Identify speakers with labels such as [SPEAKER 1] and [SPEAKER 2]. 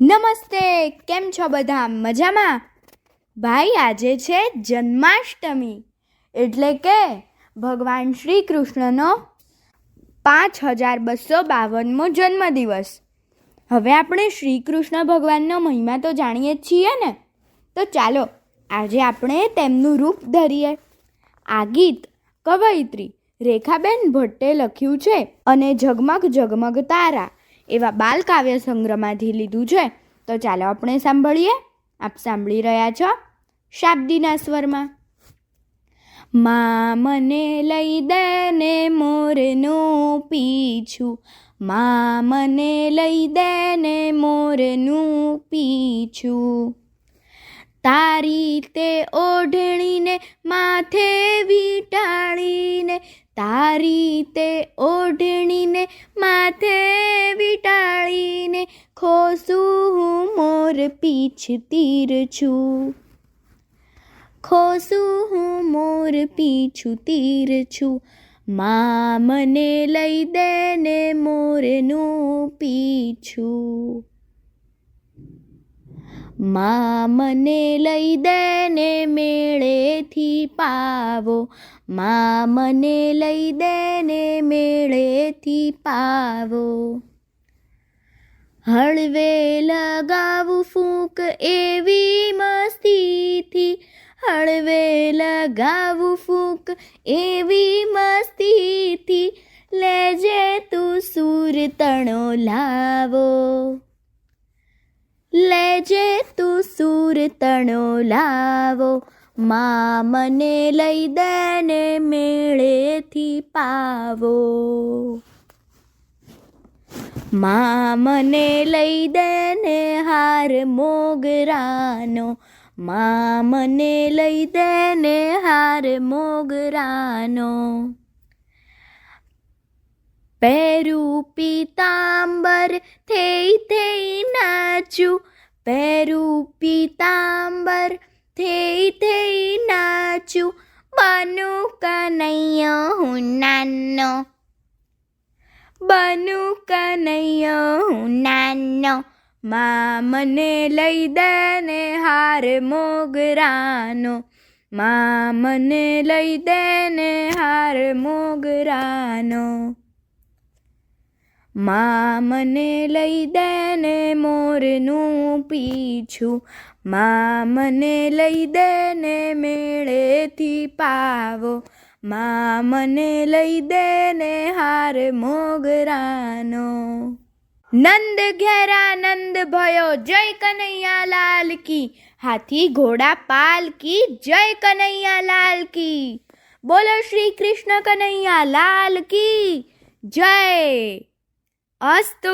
[SPEAKER 1] નમસ્તે, કેમ છો બધા? મજામાં? ભાઈ, આજે છે જન્માષ્ટમી, એટલે કે ભગવાન શ્રી કૃષ્ણનો 5252મો જન્મદિવસ. હવે આપણે શ્રી કૃષ્ણ ભગવાનનો મહિમા તો જાણીએ જ છીએ ને, તો ચાલો આજે આપણે તેમનું રૂપ ધરીએ. આ ગીત કવયિત્રી રેખાબેન ભટ્ટે લખ્યું છે અને ઝગમગ ઝગમગ તારા એવા બાલ કાવ્ય સંગ્રહમાંથી લીધું છે. તો ચાલો આપણે સાંભળીએ. આપ સાંભળી રહ્યા છો શાબ્દીના સ્વરમાં. મા મને લઈ દે ને મોરનું પીછું, મા મને લઈ દે ને મોરનું પીછું. તારી તે ઓઢણીને માથે વીંટાળીને, તારી તે ઓઢણીને માથે વીંટાળીને, ખોસું હું મોર પીછ તીર છું, ખોસું હું મોર પીછું તીર છું. મા મને લઈ દે ને મોરનું પીછું, મા મને લઈ દે ને મેળેથી પાવો, મા મને લઈ દે ને મેળેથી પાવો. હળવે લગાવું ફૂંક એવી મસ્તીથી, હળવે લગાવું ફૂંક એવી મસ્તીથી, લેજે તું સુરતણો લાવો, લેજે તું સુરતણો લાવો. મા મને લઈ દે ને મેળેથી પાવો, મા મને લઈ દે ને હાર મોગરાનો, મા મને લઈ દે ને હાર મોગરાનો. પહેરું પીતાંબર થઈ થઈ નાચું, પહેરું પીતાંબર થઈ થઈ નાચું, બનું કનૈયો હું નાનો, બનું કનૈયો હું નાનો. મા મને લઈ દે ને હાર મોગરાનો, મા મને લઈ દે ને હાર મોગરાનો. મા મને લઈ દે ને મોરનું પીછું, મા મને લઈ દે ને મેળેથી પાવો, મા મને લઈ દે ને હાર મોગરાનો. નંદ ઘેરા નંદ ભયો જય કનૈયા લાલ કી, હાથી ઘોડા પાલ કી જય કનૈયા લાલ કી. બોલો શ્રી કૃષ્ણ કનૈયા લાલ કી જય. અસ્તુ.